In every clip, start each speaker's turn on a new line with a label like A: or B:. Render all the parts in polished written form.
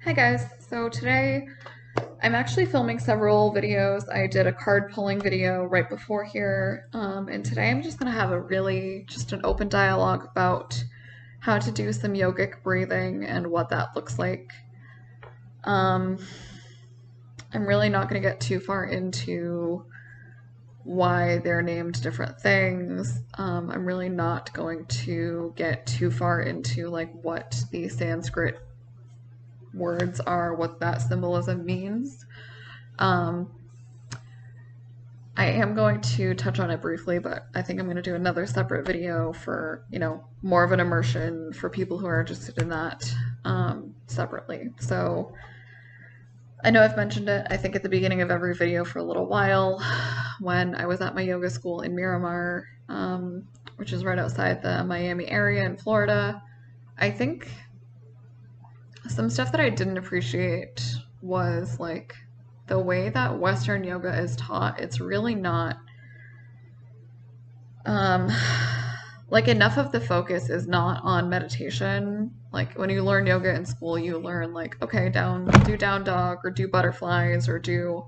A: Hi guys, so today I'm actually filming several videos. I did a card pulling video right before here, and today I'm just gonna have just an open dialogue about how to do some yogic breathing and what that looks like. Um, I'm really not gonna get too far into why they're named different things. I'm really not going to get too far into like what the Sanskrit words are, what that symbolism means. Um, I am going to touch on it briefly, but I think I'm going to do another separate video for, more of an immersion for people who are interested in that separately. So I know I've mentioned it, I think, at the beginning of every video for a little while when I was at my yoga school in Miramar, which is right outside the Miami area in Florida. I think some stuff that I didn't appreciate was like the way that Western yoga is taught. It's really not um like enough of the focus is not on meditation. Like when you learn yoga in school, you learn like, okay, do down dog or do butterflies or do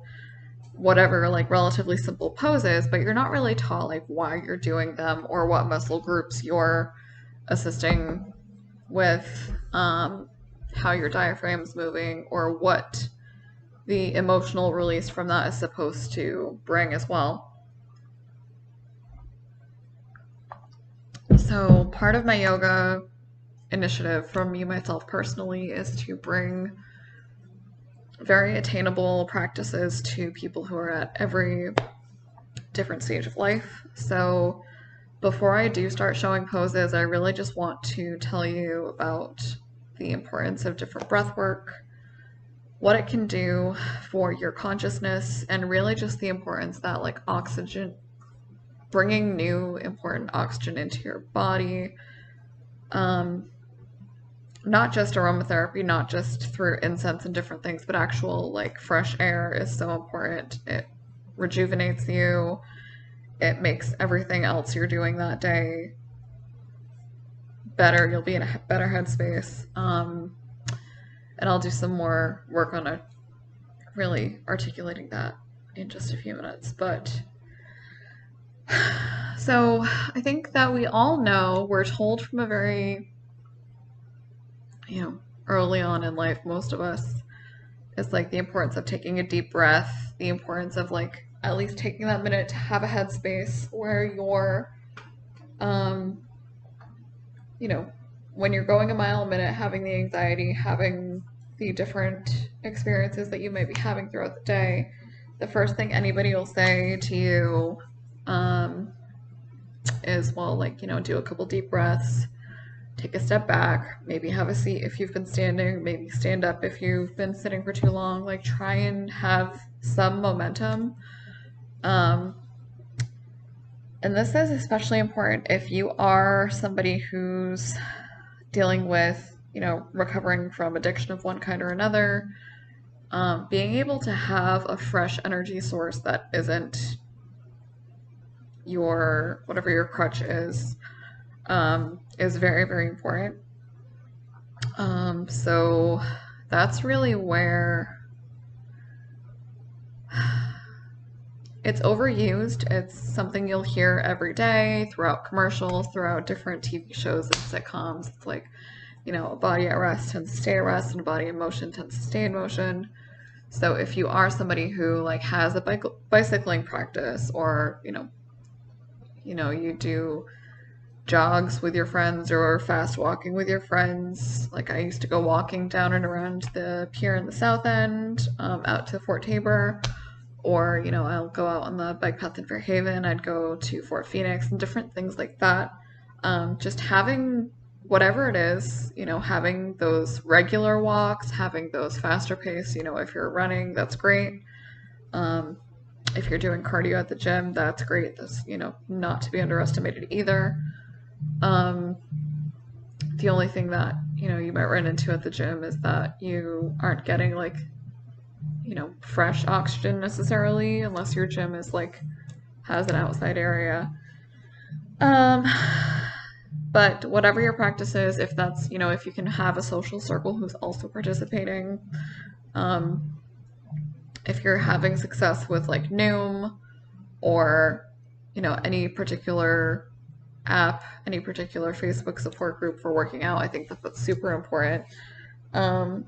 A: whatever like relatively simple poses, but you're not really taught like why you're doing them or what muscle groups you're assisting with, how your diaphragm's moving, or what the emotional release from that is supposed to bring as well. So, part of my yoga initiative from me myself personally is to bring very attainable practices to people who are at every different stage of life. So, before I do start showing poses, I really just want to tell you about the importance of different breath work, what it can do for your consciousness, and really just the importance that like oxygen, bringing new important oxygen into your body, um, not just aromatherapy, not just through incense and different things, but actual like fresh air is so important. It rejuvenates you. It makes everything else you're doing that day better. You'll be in a better headspace. And I'll do some more work on it, really articulating that in just a few minutes. But so I think that we all know, we're told from a very, early on in life, most of us, is like the importance of taking a deep breath, the importance of like at least taking that minute to have a headspace where you're, um, you know, when you're going a mile a minute, having the anxiety, having the different experiences that you might be having throughout the day, the first thing anybody will say to you, um, is, well, like, do a couple deep breaths, take a step back, maybe have a seat if you've been standing, maybe stand up if you've been sitting for too long. Like, try and have some momentum. Um, and this is especially important if you are somebody who's dealing with, recovering from addiction of one kind or another. Being able to have a fresh energy source that isn't your, whatever your crutch is very, very important. So that's really where it's overused. It's something you'll hear every day throughout commercials, throughout different TV shows and sitcoms. It's like, a body at rest tends to stay at rest, and a body in motion tends to stay in motion. So if you are somebody who like has a bicycling practice, or you do jogs with your friends or fast walking with your friends. Like I used to go walking down and around the pier in the South End, out to Fort Taber, or I'll go out on the bike path in Fairhaven. I'd go to Fort Phoenix and different things like that. Just having whatever it is, having those regular walks, having those faster pace. If you're running, that's great. Um, if you're doing cardio at the gym, that's great. That's not to be underestimated either. Um, the only thing that you might run into at the gym is that you aren't getting like fresh oxygen necessarily, unless your gym is like has an outside area. Um, But whatever your practice is, if that's, if you can have a social circle who's also participating, um, if you're having success with like Noom or, any particular app, any particular Facebook support group for working out, I think that that's super important. And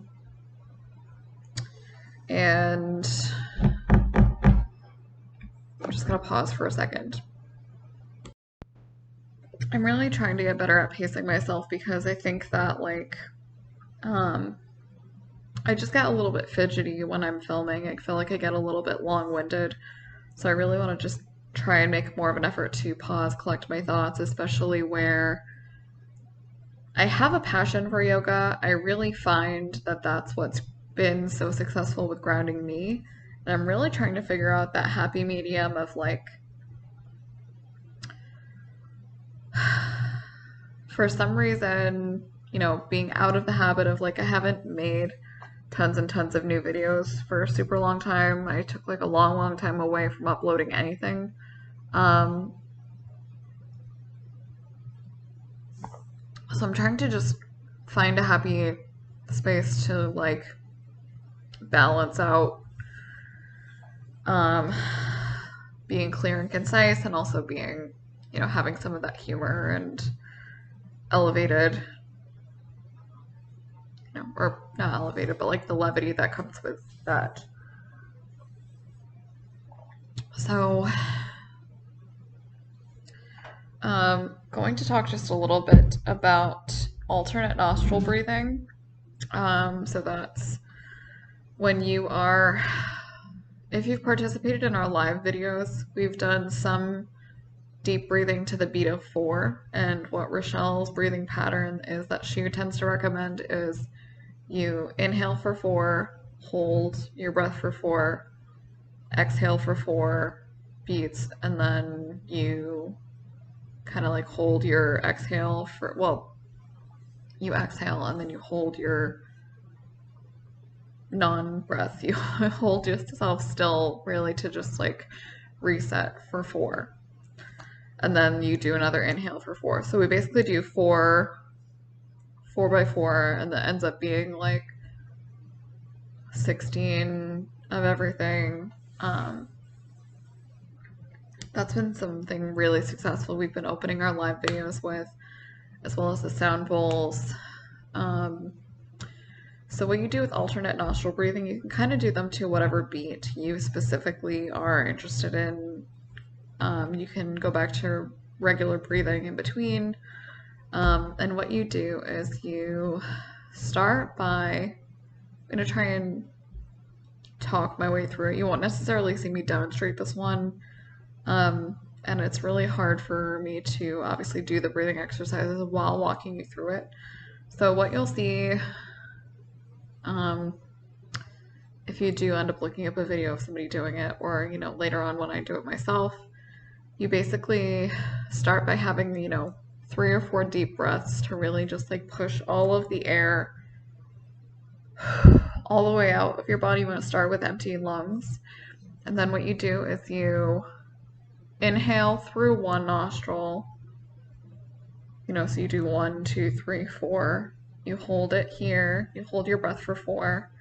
A: I'm just gonna pause for a second. I'm really trying to get better at pacing myself because I think that I just get a little bit fidgety when I'm filming. I feel like I get a little bit long-winded. So I really want to just try and make more of an effort to pause, collect my thoughts, especially where I have a passion for yoga. I really find that that's what's been so successful with grounding me. And I'm really trying to figure out that happy medium of for some reason, being out of the habit of I haven't made tons and tons of new videos for a super long time. I took a long time away from uploading anything. So I'm trying to just find a happy space to balance out being clear and concise and also being, having some of that humor and elevated, or not elevated, but the levity that comes with that. So, going to talk just a little bit about alternate nostril breathing. So that's when if you've participated in our live videos, we've done some deep breathing to the beat of 4, and what Rochelle's breathing pattern is that she tends to recommend is you inhale for 4, hold your breath for 4, exhale for 4 beats, and then you kind of hold your exhale you exhale and then you hold your non-breath. You hold yourself still really to just reset for 4. And then you do another inhale for 4. So we basically do 4 by 4, and that ends up being 16 of everything. That's been something really successful we've been opening our live videos with, as well as the sound bowls. So what you do with alternate nostril breathing, you can kind of do them to whatever beat you specifically are interested in. You can go back to regular breathing in between. And what you do is you start by, I'm going to try and talk my way through it. You won't necessarily see me demonstrate this one. And it's really hard for me to obviously do the breathing exercises while walking you through it. So what you'll see, if you do end up looking up a video of somebody doing it, or later on when I do it myself, you basically start by having 3 or 4 deep breaths to really just push all of the air all the way out of your body. You want to start with empty lungs, and then what you do is you inhale through one nostril, so you do 1, 2, 3, 4. You hold it here, you hold your breath for 4,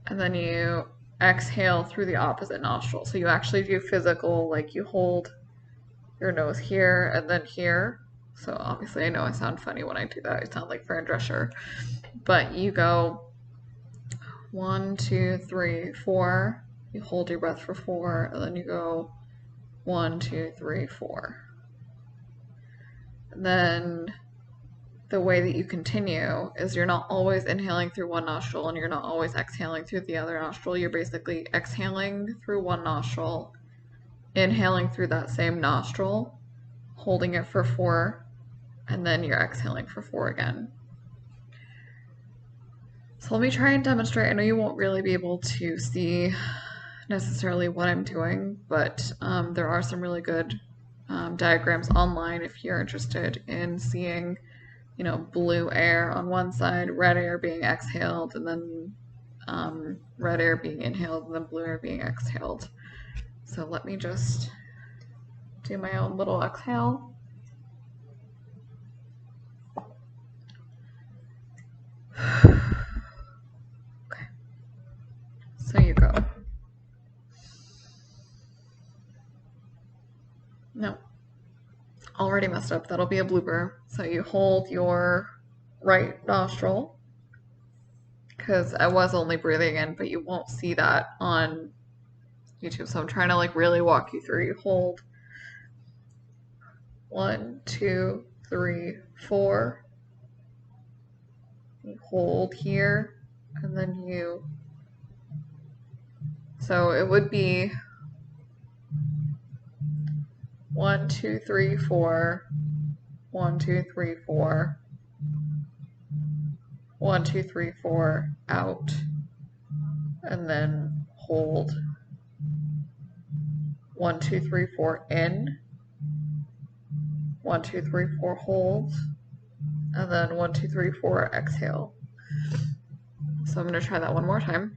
A: and then you exhale through the opposite nostril. So you actually do physical, you hold your nose here and then here. So obviously I know I sound funny when I do that. I sound like Fran Drescher. But you go 1, 2, 3, 4. You hold your breath for 4, and then you go 1, 2, 3, 4. And then the way that you continue is you're not always inhaling through one nostril and you're not always exhaling through the other nostril. You're basically exhaling through one nostril, inhaling through that same nostril, holding it for 4, and then you're exhaling for 4 again. So let me try and demonstrate. I know you won't really be able to see necessarily what I'm doing, but there are some really good diagrams online if you're interested in seeing, blue air on one side, red air being exhaled, and then red air being inhaled, and then blue air being exhaled. So let me just do my own little exhale. already messed up. That'll be a blooper. So you hold your right nostril, because I was only breathing in, but you won't see that on YouTube. So I'm trying to like really walk you through. You hold 1, 2, 3, 4. You hold here, and then you. So it would be 1, 2, 3, 4. 1, 2, 3, 4. 1, 2, 3, 4 out, and then hold 1, 2, 3, 4 in, 1, 2, 3, 4 hold, and then 1, 2, 3, 4 exhale. So I'm going to try that one more time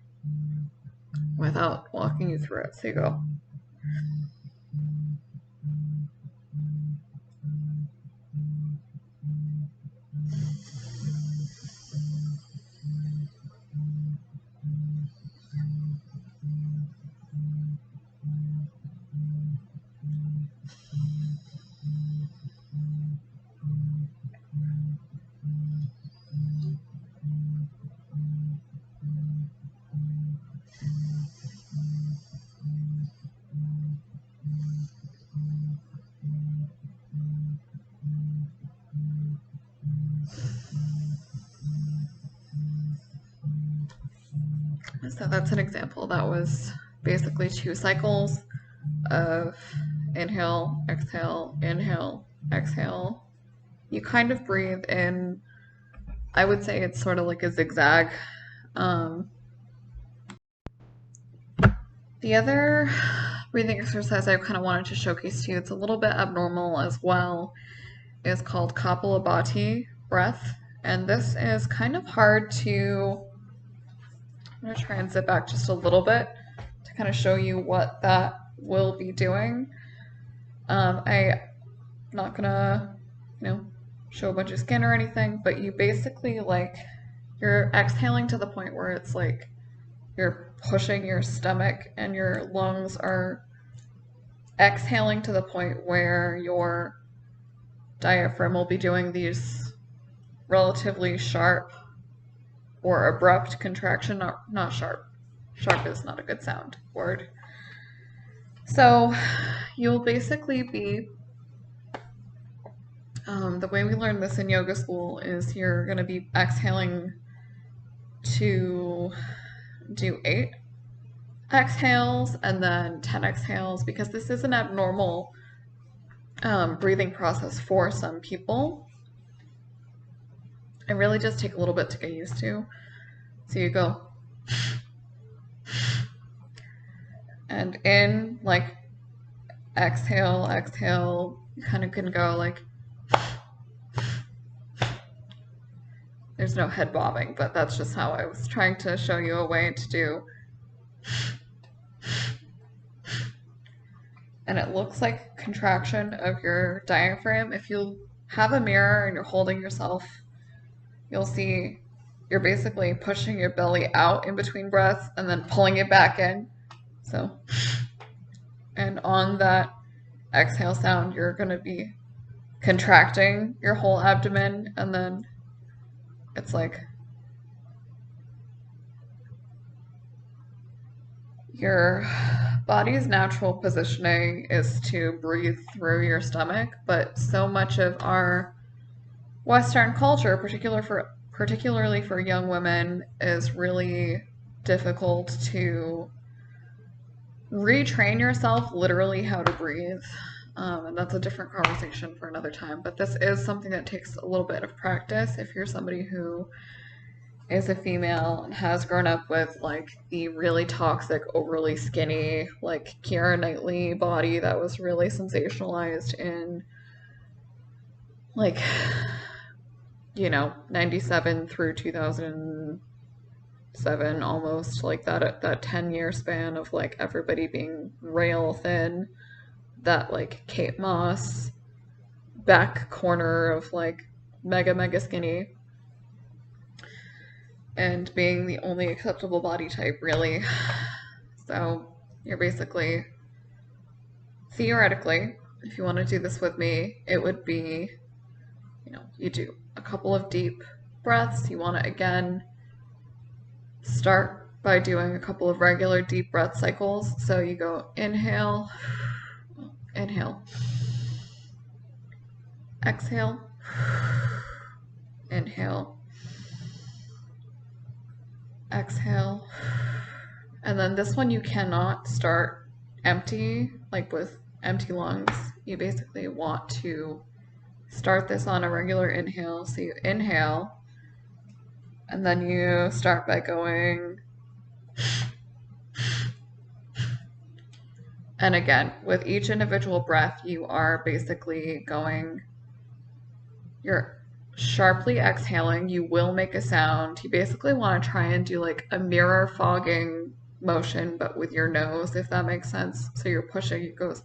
A: without walking you through it. So you go. So that's an example. That was basically 2 cycles of inhale, exhale, inhale, exhale. You kind of breathe in, I would say it's sort of like a zigzag. The other breathing exercise I kind of wanted to showcase to you, it's a little bit abnormal as well, is called Kapalabhati breath. And this is kind of hard to, I'm going to try and zip back just a little bit to kind of show you what that will be doing. I'm not going to, show a bunch of skin or anything, but you basically like, you're exhaling to the point where it's like you're pushing your stomach and your lungs are exhaling to the point where your diaphragm will be doing these relatively sharp or abrupt contraction, not sharp. Sharp is not a good sound word. So you'll basically be, the way we learn this in yoga school is you're going to be exhaling to do 8 exhales and then 10 exhales, because this is an abnormal breathing process for some people. It really does take a little bit to get used to. So you go, and in, like, exhale, exhale, you kind of can go like, there's no head bobbing, but that's just how I was trying to show you a way to do. And it looks like contraction of your diaphragm. If you have a mirror and you're holding yourself, you'll see you're basically pushing your belly out in between breaths and then pulling it back in. So, and on that exhale sound, you're going to be contracting your whole abdomen, and then it's like your body's natural positioning is to breathe through your stomach, but so much of our Western culture, particularly for young women, is really difficult to retrain yourself literally how to breathe. And that's a different conversation for another time, but this is something that takes a little bit of practice if you're somebody who is a female and has grown up with like the really toxic, overly skinny, like Keira Knightley body that was really sensationalized in like, 97 through 2007, almost like that 10-year span of like everybody being rail thin, that like Kate Moss back corner of like mega skinny, and being the only acceptable body type, really. So you're basically, theoretically, if you want to do this with me, it would be, you do a couple of deep breaths. You want to, again, start by doing a couple of regular deep breath cycles. So you go inhale, inhale, exhale, inhale, exhale. And then this one you cannot start empty, like with empty lungs. You basically want to start this on a regular inhale. So you inhale, and then you start by going, and again, with each individual breath, you are basically going, you're sharply exhaling. You will make a sound. You basically want to try and do like a mirror fogging motion, but with your nose, if that makes sense. So you're pushing, it goes,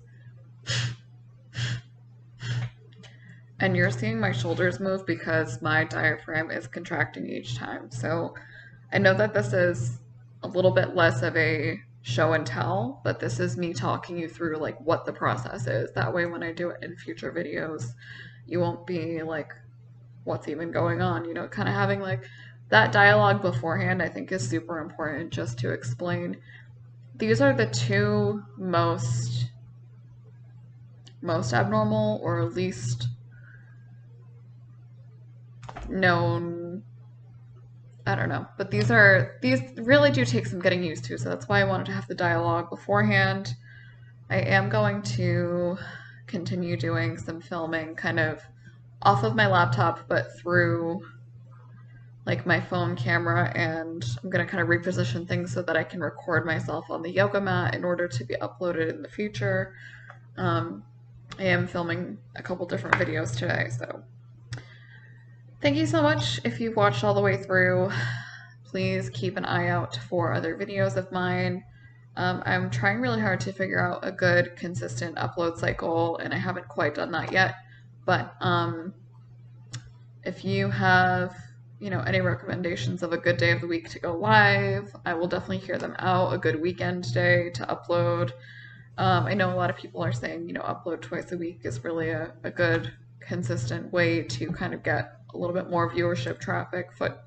A: and you're seeing my shoulders move because my diaphragm is contracting each time. So I know that this is a little bit less of a show and tell, but this is me talking you through like what the process is. That way when I do it in future videos, you won't be like, what's even going on? Kind of having like that dialogue beforehand, I think, is super important, just to explain. These are the two most abnormal, or least known, I don't know, but these really do take some getting used to, so that's why I wanted to have the dialogue beforehand. I am going to continue doing some filming kind of off of my laptop, but through like my phone camera, and I'm going to kind of reposition things so that I can record myself on the yoga mat in order to be uploaded in the future. I am filming a couple different videos today, so thank you so much if you've watched all the way through. Please keep an eye out for other videos of mine. I'm trying really hard to figure out a good, consistent upload cycle, and I haven't quite done that yet. But if you have, any recommendations of a good day of the week to go live, I will definitely hear them out. A good weekend day to upload. I know a lot of people are saying, upload twice a week is really a good, consistent way to kind of get a little bit more viewership, traffic, foot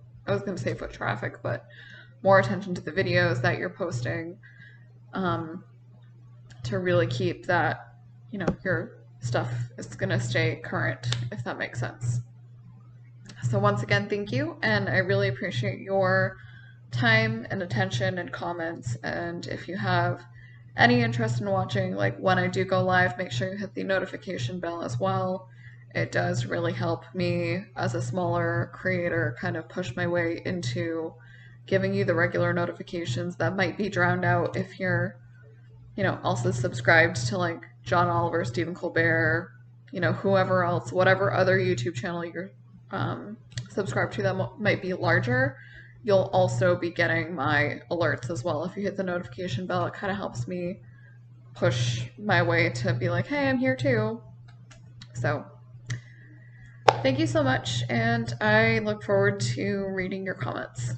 A: traffic, but more attention to the videos that you're posting, to really keep that, your stuff is going to stay current, if that makes sense. So once again, thank you, and I really appreciate your time and attention and comments. And if you have any interest in watching, like when I do go live, make sure you hit the notification bell as well. It does really help me as a smaller creator kind of push my way into giving you the regular notifications that might be drowned out if you're, also subscribed to like John Oliver, Stephen Colbert, whoever else, whatever other YouTube channel you're subscribed to that might be larger. You'll also be getting my alerts as well. If you hit the notification bell, it kind of helps me push my way to be like, hey, I'm here too. So thank you so much, and I look forward to reading your comments.